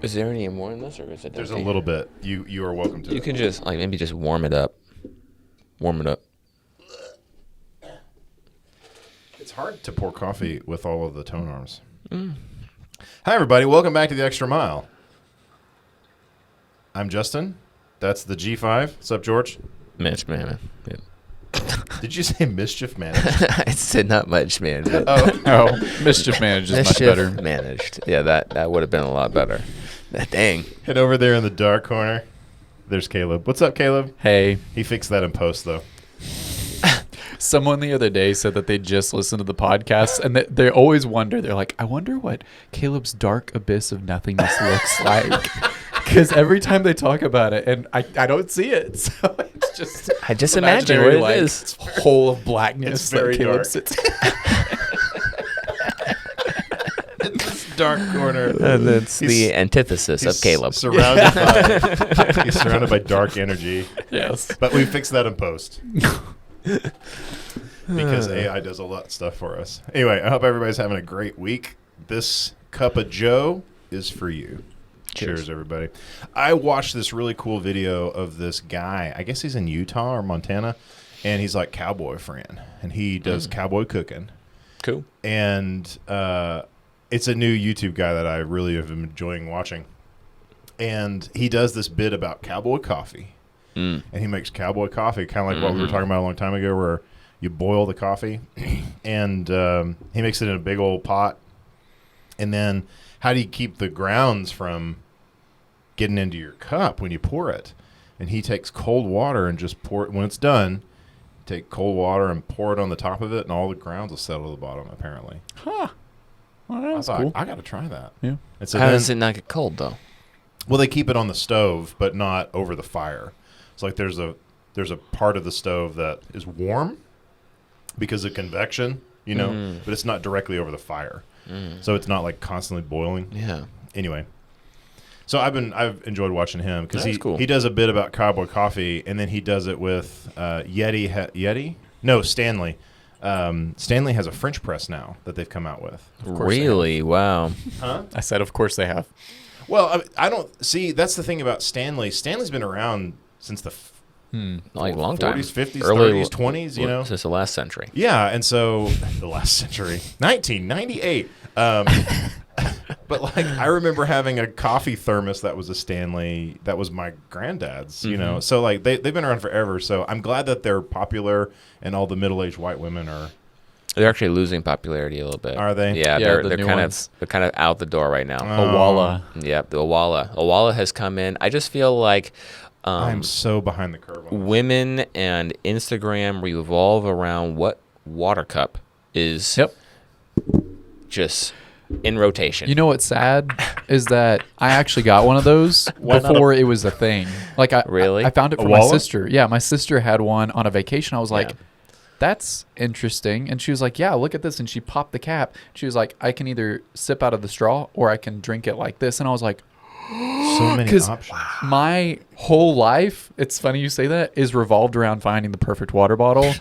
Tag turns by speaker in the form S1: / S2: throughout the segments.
S1: Is there any more in this, or is it?
S2: There's a little bit. You are welcome to.
S1: You can just maybe just warm it up. Warm it up.
S2: It's hard to pour coffee with all of the tone arms. Hi, everybody. Welcome back to The Extra Mile. I'm Justin. That's the G5. What's up, George?
S1: Mitch, man. Yeah.
S2: Did you say mischief managed?
S1: I said not much, man. But
S3: Mischief managed is much
S1: mischief
S3: better.
S1: managed. Yeah, that would have been a lot better. Dang.
S2: Head over there in the dark corner. There's Caleb. What's up, Caleb?
S3: Hey,
S2: He fixed that in post, though.
S3: someone the other day said that they just listened to the podcast and they always wonder. They're like, I wonder what Caleb's dark abyss of nothingness looks like. Because every time they talk about it, and I don't see it, so it's just
S1: I just imagine what it is.
S3: Hole of blackness
S2: It's very
S3: that Caleb
S2: dark.
S3: sits.
S2: Dark corner.
S1: That's the antithesis of Caleb.
S2: He's surrounded by dark energy.
S3: Yes,
S2: But we fixed that in post. Because AI does a lot of stuff for us. Anyway, I hope everybody's having a great week. This cup of Joe is for you. Cheers, everybody. I watched this really cool video of this guy. I guess he's in Utah or Montana, and he's like cowboy friend, and he does cowboy cooking.
S1: Cool.
S2: And it's a new YouTube guy that I really have been enjoying watching. And he does this bit about cowboy coffee. And he makes cowboy coffee, kind of like what we were talking about a long time ago, where you boil the coffee. And he makes it in a big old pot. And then how do you keep the grounds from getting into your cup when you pour it? And he takes cold water and just pour it. When it's done, take cold water and pour it on the top of it, and all the grounds will settle to the bottom, apparently.
S3: Huh. Well,
S2: I
S3: that's
S2: thought,
S3: cool.
S2: I got to try that.
S3: Yeah.
S2: And so
S1: How
S2: then,
S1: does it not get cold, though?
S2: well, they keep it on the stove, but not over the fire. It's like there's a part of the stove that is warm because of convection, but it's not directly over the fire. So it's not like constantly boiling.
S1: Yeah.
S2: Anyway, so I've enjoyed watching him because
S1: Cool.
S2: he does a bit about cowboy coffee, and then he does it with Stanley. Stanley has a French press now that they've come out with. Of course they
S1: Really? Wow.
S2: have. Huh?
S3: I said, of course they have.
S2: Well, I don't see. That's the thing about Stanley. Stanley's been around since the
S1: Like long time.
S2: 40s, 50s,
S1: Early,
S2: 30s, 20s. You know,
S1: since the last century.
S2: yeah. And so the last century, 1998. But like I remember having a coffee thermos that was a Stanley. That was my granddad's. You know, so like they've been around forever. So I'm glad that they're popular, and all the middle-aged white women are.
S1: They're actually losing popularity a little bit.
S2: Are they?
S1: Yeah,
S3: Yeah,
S1: they're
S3: new
S1: kind
S3: ones.
S1: of out the door right now.
S3: Owala.
S1: Yep, the Owala. Owala has come in. I just feel like
S2: I'm so behind the curve on this.
S1: women and Instagram revolve around what water cup is
S3: Yep.
S1: just in rotation.
S3: You know what's sad is that I actually got one of those before it was a thing. Like
S1: Really?
S3: I found it for
S2: A
S3: my
S2: Walla?
S3: sister. Yeah, my sister had one on a vacation. I was like,
S1: Yeah.
S3: that's interesting. And she was like, yeah, look at this. And she popped the cap. She was like, I can either sip out of the straw or I can drink it like this. And I was like,
S2: So many
S3: 'cause
S2: options.
S3: my whole life, it's funny you say that, is revolved around finding the perfect water bottle.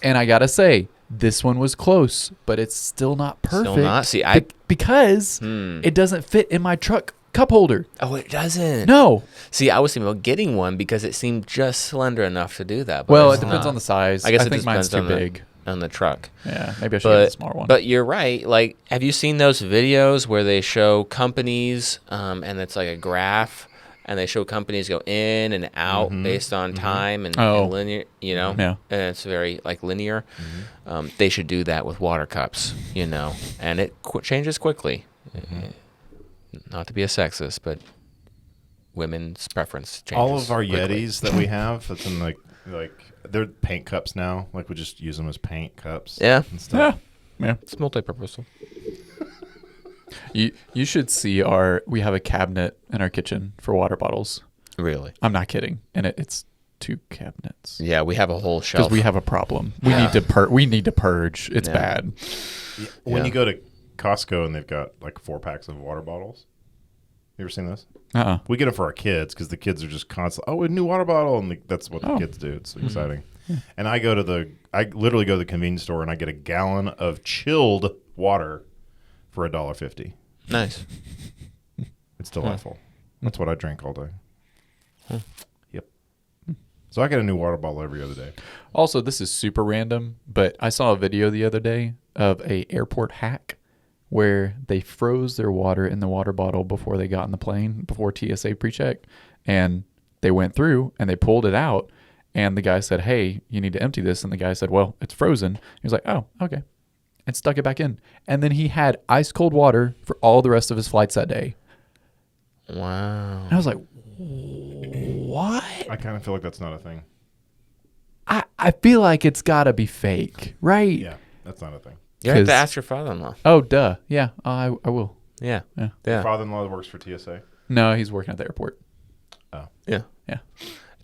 S3: And I gotta say, this one was close, but it's still not perfect.
S1: Still not? See,
S3: because it doesn't fit in my truck cup holder.
S1: Oh, it doesn't.
S3: No.
S1: See, I was thinking about getting one because it seemed just slender enough to do that. But
S3: Well, it
S1: it's
S3: depends
S1: not.
S3: on the size.
S1: I guess
S3: I
S1: it
S3: think mine's
S1: depends
S3: too
S1: on
S3: big.
S1: on the truck.
S3: Yeah, maybe I should get a small one.
S1: But you're right. Like, have you seen those videos where they show companies, and it's like a graph, and they show companies go in and out based on time and linear,
S3: Yeah.
S1: and it's very like linear. They should do that with water cups, and it changes quickly. Not to be a sexist, but women's preference changes.
S2: All of our
S1: quickly.
S2: Yetis that we have, that's in like they're paint cups now. Like we just use them as paint cups.
S1: Yeah.
S2: And stuff.
S3: Yeah.
S1: It's multi-purpose.
S3: You should see we have a cabinet in our kitchen for water bottles.
S1: Really?
S3: I'm not kidding. And it's 2 cabinets.
S1: Yeah, we have a whole shelf.
S3: Because we have a problem. We need to purge. It's
S1: Yeah.
S3: bad.
S2: When
S1: Yeah.
S2: you go to Costco and they've got like 4 packs of water bottles. You ever seen this? We get them for our kids because the kids are just constantly, a new water bottle, and that's what the kids do. It's exciting. And I literally go to the convenience store and I get a gallon of chilled water for $1.50.
S1: Nice.
S2: It's delightful. That's what I drink all day. Yep. So I get a new water bottle every other day.
S3: Also, this is super random, but I saw a video the other day of a airport hack where they froze their water in the water bottle before they got on the plane, before TSA pre-check, and they went through and they pulled it out, and the guy said, "Hey, you need to empty this," and the guy said, "Well, it's frozen." He was like, "Oh, okay," and stuck it back in, and then he had ice cold water for all the rest of his flights that day.
S1: Wow.
S3: And I was like, what?
S2: I kind of feel like that's not a thing.
S3: I feel like it's got to be fake, right?
S2: Yeah, that's not a thing.
S1: You have
S3: 'Cause-
S1: to ask your father-in-law.
S3: Oh, duh. Yeah, I will.
S1: Yeah.
S3: Yeah.
S1: Yeah.
S2: Father-in-law works for TSA.
S3: No, he's working at the airport.
S2: Oh.
S1: Yeah.
S3: Yeah.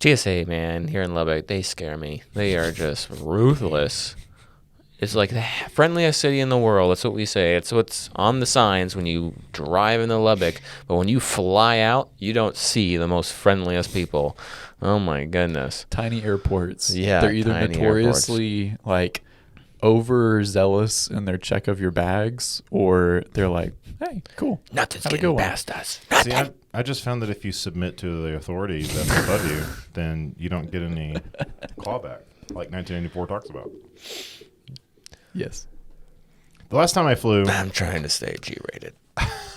S1: TSA, man, here in Lubbock, they scare me. They are just ruthless. It's like the friendliest city in the world. That's what we say. It's what's on the signs when you drive into Lubbock. But when you fly out, you don't see the most friendliest people. Oh, my goodness.
S3: Tiny airports.
S1: Yeah,
S3: They're either
S1: tiny
S3: notoriously like overzealous in their check of your bags, or they're like, "Hey, cool.
S1: Nothing's
S3: Have a
S1: getting
S3: good one."
S1: past us.
S2: See, I just found that if you submit to the authorities that's above you, then you don't get any clawback, like 1984 talks about.
S3: Yes.
S2: The last time I flew,
S1: I'm trying to stay G-rated.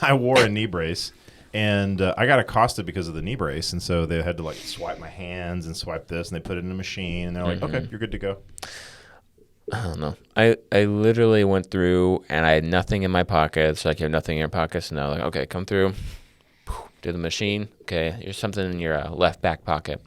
S2: I wore a knee brace, and I got accosted because of the knee brace, and so they had to like swipe my hands and swipe this, and they put it in a machine, and they're like, "Okay, you're good to go."
S1: I don't know. I literally went through and I had nothing in my pockets. Like, you have nothing in your pockets? No. Like, okay, come through. Do the machine. Okay, here's something in your left back pocket.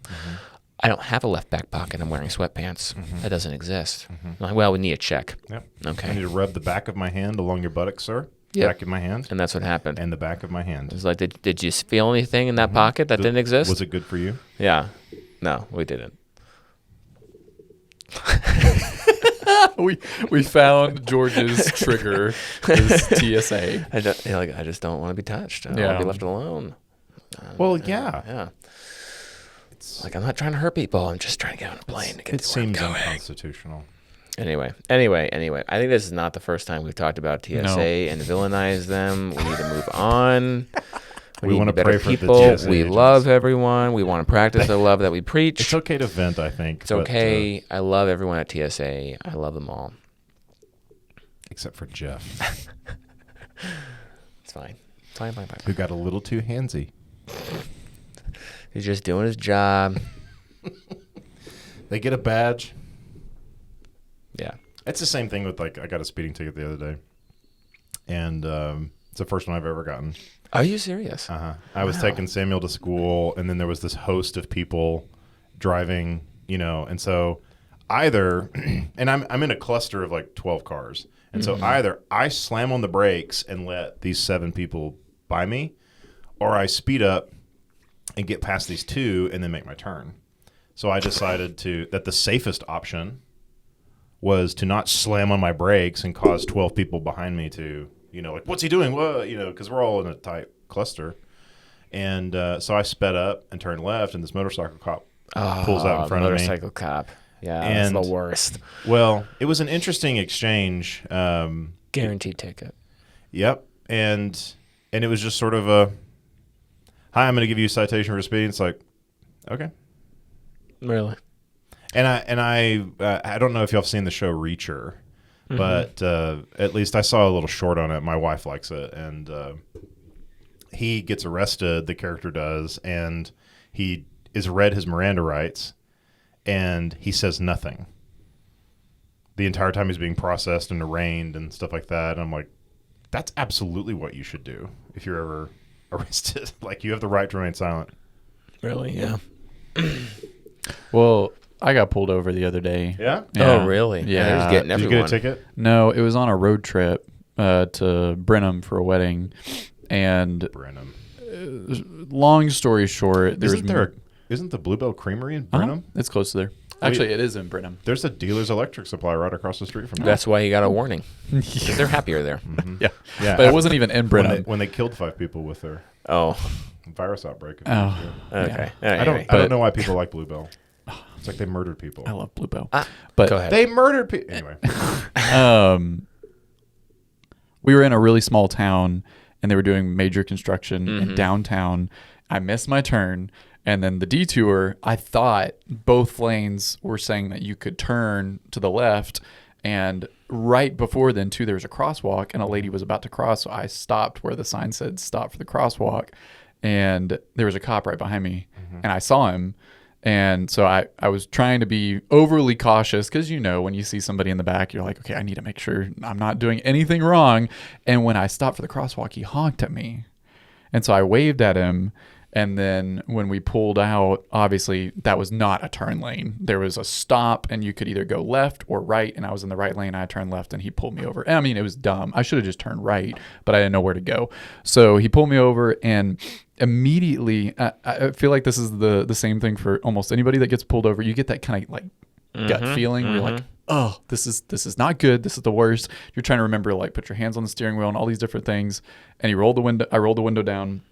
S1: I don't have a left back pocket. I'm wearing sweatpants. That doesn't exist. I'm like, well, we need a check.
S2: Yep.
S1: Okay.
S2: I need to rub the back of my hand along your buttocks, sir.
S1: Yep.
S2: Back of my hand.
S1: And that's what happened.
S2: And the back of my hand.
S1: It was like, did you feel anything in that pocket that didn't exist?
S2: Was it good for you?
S1: Yeah. No, we didn't.
S3: we found George's trigger is TSA.
S1: I just don't want to be touched. I don't want to be left alone.
S2: Well, yeah.
S1: Yeah. Like, I'm not trying to hurt people. I'm just trying to get on a plane to get
S2: It
S1: to where I'm
S2: seems
S1: going.
S2: unconstitutional.
S1: Anyway. I think this is not the first time we've talked about TSA and villainized them. We need to move on.
S2: We want to pray for the
S1: people.
S2: TSA
S1: We
S2: agents.
S1: love everyone. We want to practice the love that we preach.
S2: It's okay to vent, I think.
S1: It's okay. I love everyone at TSA. I love them all.
S2: Except for Jeff,
S1: It's fine. Fine.
S2: who got a little too handsy.
S1: He's just doing his job.
S2: They get a badge.
S1: Yeah.
S2: It's the same thing with, like, I got a speeding ticket the other day. And it's the first one I've ever gotten.
S1: Are you serious?
S2: I was taking Samuel to school, and then there was this host of people driving, and so either, and I'm in a cluster of like 12 cars, and so either I slam on the brakes and let these 7 people by me, or I speed up and get past these 2 and then make my turn. So I decided that the safest option was to not slam on my brakes and cause 12 people behind me to, like, what's he doing? Whoa, because we're all in a tight cluster. And so I sped up and turned left, and this motorcycle cop pulls out in front of me.
S1: Motorcycle cop. Yeah,
S2: And-
S1: that's the worst.
S2: Well, it was an interesting exchange.
S1: Guaranteed ticket.
S2: Yep. And it was just sort of a, hi, I'm going to give you a citation for speeding. It's like, okay.
S1: Really?
S2: And I don't know if y'all have seen the show Reacher, but at least I saw a little short on it. My wife likes it, and he gets arrested. The character does, and he is read his Miranda rights, and he says nothing the entire time he's being processed and arraigned and stuff like that. And I'm like, that's absolutely what you should do if you're ever arrested. Like, you have the right to remain silent.
S1: Really? Yeah.
S3: Well, I got pulled over the other day.
S2: Yeah.
S1: Oh, really?
S3: Yeah.
S1: They're just getting
S2: Did you
S1: everyone.
S2: get a ticket?
S3: No, it was on a road trip to Brenham for a wedding, and
S2: Brenham.
S3: long story short,
S2: Isn't the Bluebell Creamery in Brenham?
S3: It's close to there. Actually, it is in Brenham.
S2: There's a dealer's electric supply right across the street from there.
S1: That's why you got a warning. 'Cause they're happier there.
S3: Yeah,
S2: Yeah,
S3: but it wasn't even in
S2: when
S3: Brenham.
S2: they killed 5 people with their
S1: Oh.
S2: virus outbreak.
S3: Oh,
S1: Okay.
S3: yeah.
S2: I
S1: Anyway.
S2: don't know why people like Bluebell. It's like they murdered people.
S3: I love Bluebell.
S1: But
S3: But
S1: go ahead.
S2: They murdered people. Anyway,
S3: we were in a really small town, and they were doing major construction in downtown. I missed my turn. And then the detour, I thought both lanes were saying that you could turn to the left. And right before then, too, there was a crosswalk and a lady was about to cross. So I stopped where the sign said stop for the crosswalk. And there was a cop right behind me. And I saw him. And so I was trying to be overly cautious because, you know, when you see somebody in the back, you're like, okay, I need to make sure I'm not doing anything wrong. And when I stopped for the crosswalk, he honked at me. And so I waved at him. And then when we pulled out, obviously that was not a turn lane. There was a stop and you could either go left or right. And I was in the right lane. I turned left and he pulled me over. And I mean, it was dumb. I should have just turned right, but I didn't know where to go. So he pulled me over and immediately, I feel like this is the same thing for almost anybody that gets pulled over. You get that kind of like gut feeling where you're like, oh, this is not good. This is the worst. You're trying to remember, like, put your hands on the steering wheel and all these different things. And I rolled the window down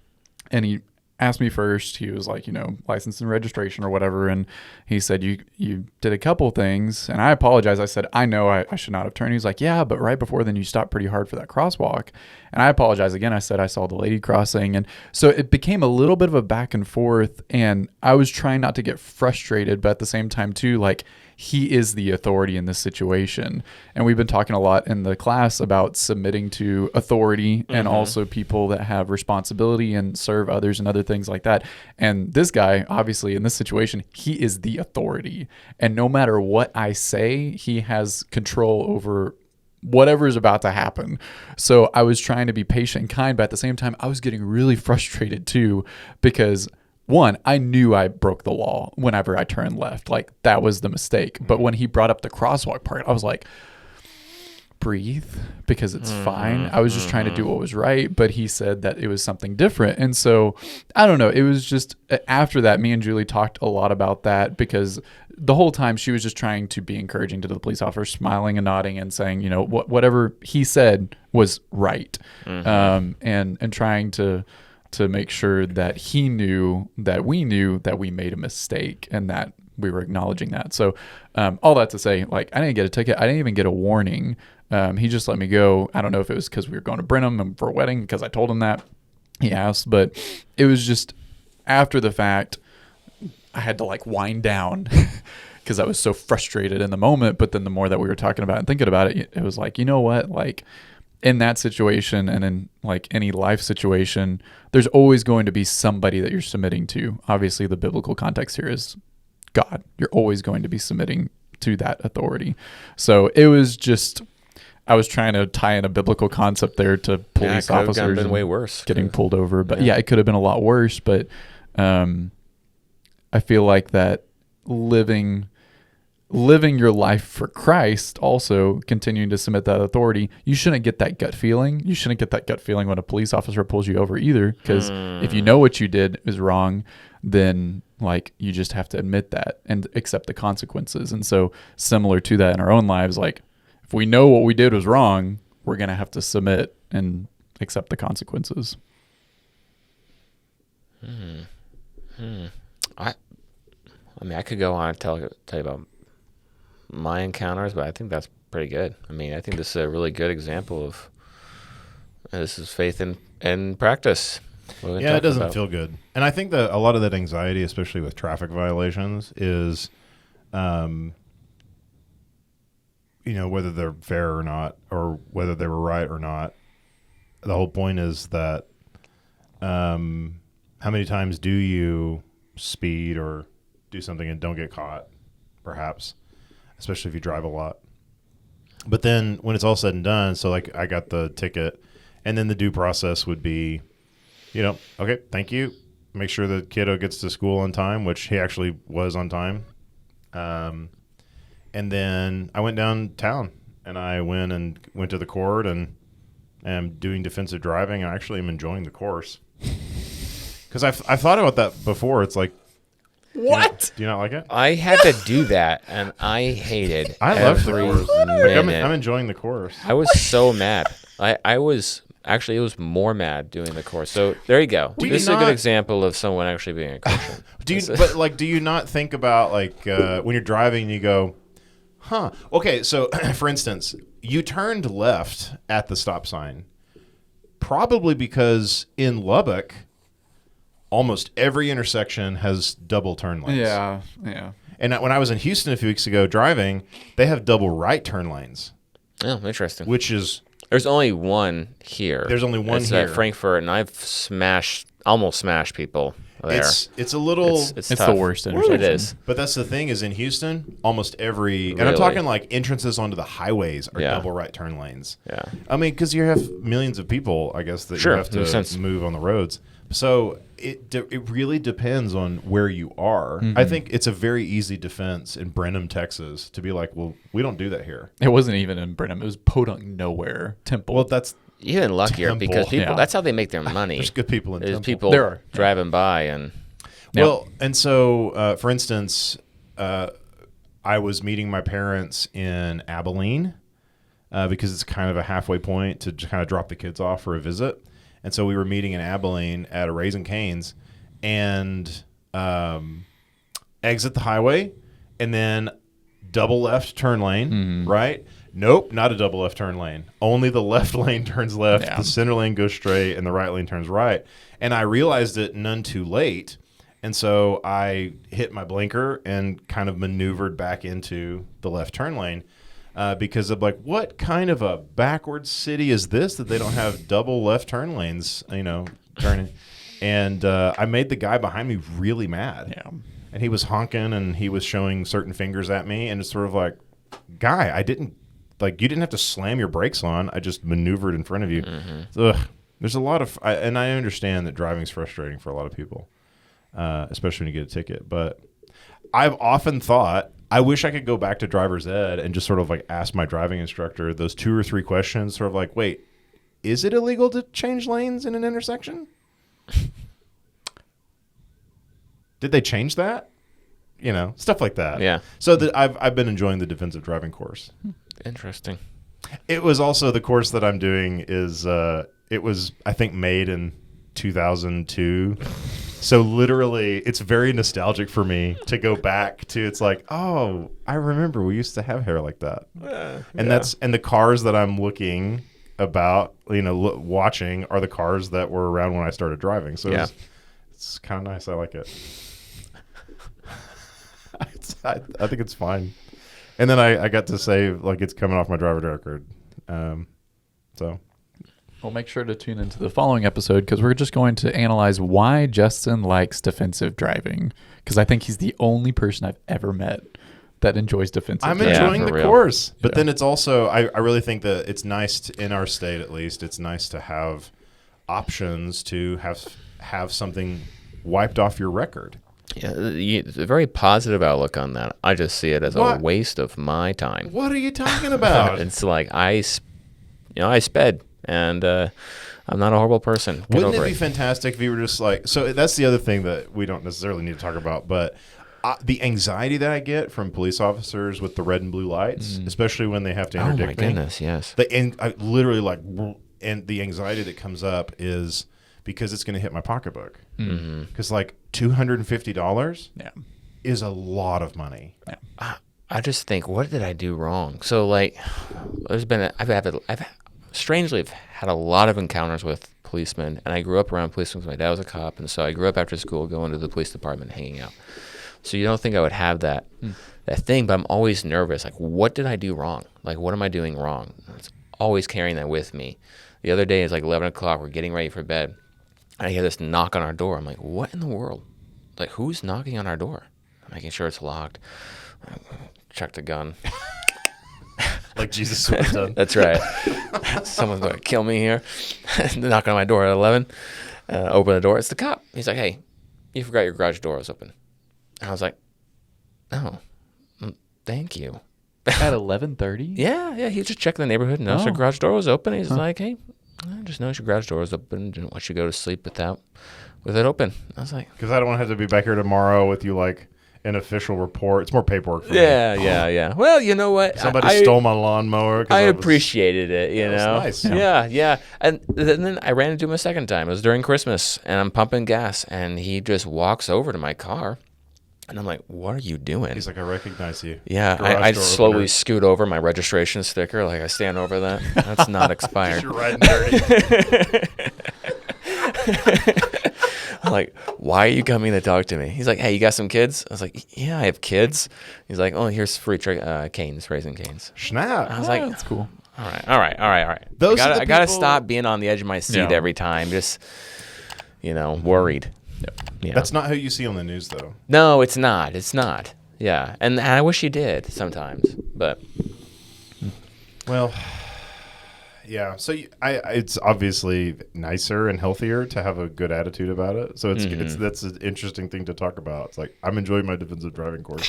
S3: and he asked me first. He was like, you know, license and registration or whatever. And he said, you did a couple things. And I apologized. I said, I know I should not have turned. He's like, yeah, but right before then you stopped pretty hard for that crosswalk. And I apologized again. I said, I saw the lady crossing. And so it became a little bit of a back and forth. And I was trying not to get frustrated, but at the same time too, like, he is the authority in this situation. And we've been talking a lot in the class about submitting to authority and also people that have responsibility and serve others and other things like that. And this guy, obviously in this situation, he is the authority. And no matter what I say, he has control over whatever is about to happen. So I was trying to be patient and kind, but at the same time, I was getting really frustrated too, because one, I knew I broke the law whenever I turned left. Like, that was the mistake. But when he brought up the crosswalk part, I was like, breathe, because it's fine. I was just trying to do what was right, but he said that it was something different. And so, I don't know. It was just, after that, me and Julie talked a lot about that, because the whole time she was just trying to be encouraging to the police officer, smiling and nodding and saying, you know, whatever he said was right. And trying to make sure that he knew that we made a mistake and that we were acknowledging that. So all that to say, like, I didn't get a ticket. I didn't even get a warning. He just let me go. I don't know if it was because we were going to Brenham for a wedding, because I told him that. He asked, but it was just after the fact, I had to like wind down because I was so frustrated in the moment. But then the more that we were talking about and thinking about it, it was like, you know what, like, in that situation and in like any life situation, there's always going to be somebody that you're submitting to. Obviously, the biblical context here is God. You're always going to be submitting to that authority. So it was just, I was trying to tie in a biblical concept there to police officers
S1: been way worse
S3: getting pulled over. But yeah, it could have been a lot worse. But I feel like that living your life for Christ, also continuing to submit that authority, you shouldn't get that gut feeling. You shouldn't get that gut feeling when a police officer pulls you over either, because if you know what you did is wrong, then like you just have to admit that and accept the consequences. And so similar to that in our own lives, like if we know what we did was wrong, we're going to have to submit and accept the consequences.
S1: I mean, I could go on and tell you about my encounters, but I think that's pretty good. I mean, I think this is a really good example of this is faith in practice.
S2: Yeah, it doesn't feel good. And I think that a lot of that anxiety, especially with traffic violations, is, you know, whether they're fair or not, or whether they were right or not. The whole point is that how many times do you speed or do something and don't get caught, perhaps, especially if you drive a lot. But then when it's all said and done, so like I got the ticket, and then the due process would be, you know, okay, thank you. Make sure the kiddo gets to school on time, which he actually was on time. And then I went downtown and I went to the court and am doing defensive driving. I actually am enjoying the course. Because I've thought about that before. It's like,
S1: what?
S2: Do you not like it?
S1: I had to do that, and I hated
S2: I love the course. Like, I'm enjoying the course.
S1: I was so mad. I was actually, it was more mad doing the course. So there you go. This is a good example of someone actually being a Christian.
S2: Do you not think about like when you're driving and you go, huh? Okay, so for instance, you turned left at the stop sign. probably because in Lubbock, almost every intersection has double turn lanes.
S3: Yeah.
S2: And when I was in Houston a few weeks ago driving, they have double right turn lanes.
S1: Oh, interesting.
S2: Which is...
S1: There's only one here.
S2: There's only one
S1: it's
S2: here.
S1: At Frankfurt, and I've almost smashed people there.
S2: It's a little...
S3: It's
S1: tough.
S3: the worst intersection.
S1: It is.
S2: But that's the thing is in Houston, almost every... And I'm
S1: Really?
S2: talking like entrances onto the highways are
S1: Yeah.
S2: double right turn lanes.
S1: Yeah.
S2: I mean, because you have millions of people, I guess, that
S1: Sure,
S2: you have
S1: makes sense.
S2: to move on the roads. So it really depends on where you are.
S3: Mm-hmm.
S2: I think it's a very easy defense in Brenham, Texas, to be like, well, we don't do that here.
S3: It wasn't even in Brenham. It was Podunk nowhere. Temple.
S2: Well, that's...
S1: Even luckier
S2: Temple.
S1: because people.
S3: Yeah.
S1: That's how they make their money.
S2: There's good people in
S1: There's
S2: Temple.
S1: people
S3: There are.
S1: driving by and
S2: Well, and so, for instance, I was meeting my parents in Abilene because it's kind of a halfway point to just kind of drop the kids off for a visit. And so we were meeting in Abilene at a Raising Cane's and exit the highway and then double left turn lane, right? Nope, not a double left turn lane. Only the left lane turns left,
S3: Yeah.
S2: the center lane goes straight, and the right lane turns right. And I realized it none too late. And so I hit my blinker and kind of maneuvered back into the left turn lane because I'm like, what kind of a backwards city is this that they don't have double left turn lanes, turning? And I made the guy behind me really mad.
S3: Yeah.
S2: And he was honking and he was showing certain fingers at me. And it's sort of like, guy, you didn't have to slam your brakes on. I just maneuvered in front of you. Ugh. There's a lot of, and I understand that driving's frustrating for a lot of people. Especially when you get a ticket. But I've often thought, I wish I could go back to driver's ed and just sort of like ask my driving instructor those 2 or 3 questions, sort of like, wait, is it illegal to change lanes in an intersection? Did they change that? Stuff like that.
S1: Yeah.
S2: So I've been enjoying the defensive driving course.
S1: interesting.
S2: It was also the course that I'm doing is it was, I think, made in 2002. So literally, it's very nostalgic for me to go back to. It's like, oh, I remember we used to have hair like that, and the cars that I'm looking about, watching are the cars that were around when I started driving. So it's kind of nice. I like it. I think it's fine. And then I got to say like it's coming off my driver record. So.
S3: Well, make sure to tune into the following episode because we're just going to analyze why Justin likes defensive driving. Because I think he's the only person I've ever met that enjoys defensive
S2: I'm
S3: driving.
S2: enjoying
S1: for
S2: the
S1: real.
S2: course. But
S3: Yeah.
S2: then it's also, I really think that it's nice, in our state at least, it's nice to have options to have something wiped off your record.
S1: Yeah, it's a very positive outlook on that. I just see it as
S2: What?
S1: a waste of my time.
S2: What are you talking about?
S1: It's like I sped, and I'm not a horrible person. Get
S2: Wouldn't it
S1: over
S2: be fantastic if you were just like, so that's the other thing that we don't necessarily need to talk about, but the anxiety that I get from police officers with the red and blue lights, especially when they have to
S1: Oh
S2: interdict
S1: my
S2: me.
S1: goodness, yes.
S2: I literally and the anxiety that comes up is because it's going to hit my pocketbook. Because like $250 is a lot of money.
S1: I just think, what did I do wrong? So like, I've strangely had a lot of encounters with policemen, and I grew up around policemen because my dad was a cop, and so I grew up after school going to the police department, hanging out. So you don't think I would have that thing, but I'm always nervous. Like, what did I do wrong? Like, what am I doing wrong? It's always carrying that with me. The other day, it's like 11 o'clock. We're getting ready for bed. And I hear this knock on our door. I'm like, what in the world? Like, who's knocking on our door? I'm making sure it's locked. Check the gun.
S2: Like Jesus would have done.
S1: That's right. Someone's going to kill me here. Knock on my door at 11. Open the door. It's the cop. He's like, hey, you forgot your garage door was open. And I was like, oh, thank you.
S3: At 11:30?
S1: Yeah. He was just checking the neighborhood and noticed your garage door was open. He's like, hey, I just noticed your garage door was open. Didn't want you to go to sleep with it open. I was like,
S2: Because I don't want to have to be back here tomorrow with you like an official report. It's more paperwork for me.
S1: yeah. Well, you know what?
S2: Somebody stole my lawnmower.
S1: I appreciated it, you know.
S2: Nice.
S1: Yeah. And then I ran into him a second time. It was during Christmas, and I'm pumping gas, and he just walks over to my car, And I'm like, what are you doing?
S2: He's like, I recognize you.
S1: Yeah,
S2: Garage
S1: I
S2: door
S1: slowly
S2: opener.
S1: scoot over my registration sticker. Like I stand over that. That's not expired.
S2: You're riding dirty.
S1: I'm like, why are you coming to talk to me? He's like, hey, you got some kids? I was like, yeah, I have kids. He's like, oh, here's free canes, Raising Canes.
S2: Snap.
S1: I was like,
S3: That's cool.
S1: all right.
S2: Those are the
S1: I gotta
S2: people-
S1: stop being on the edge of my seat
S3: Yeah.
S1: every time. Just, worried.
S3: Yep.
S1: Yeah.
S2: That's not who you see on the news, though.
S1: No, it's not. It's not. Yeah, and I wish you did sometimes, but
S2: Well, yeah. So it's obviously nicer and healthier to have a good attitude about it. So that's an interesting thing to talk about. It's like, I'm enjoying my defensive driving course.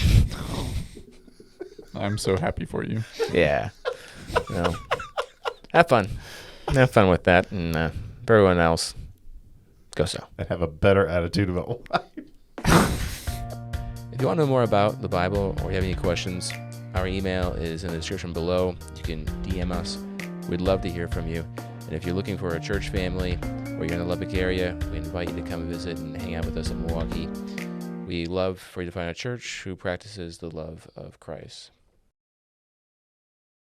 S3: I'm so happy for you.
S1: yeah. No. Have fun. Have fun with that, and for everyone else, go so.
S2: And have a better attitude about life.
S1: If you want to know more about the Bible or you have any questions, our email is in the description below. You can DM us. We'd love to hear from you. And if you're looking for a church family or you're in the Lubbock area, we invite you to come visit and hang out with us in Milwaukee. We love for you to find a church who practices the love of Christ.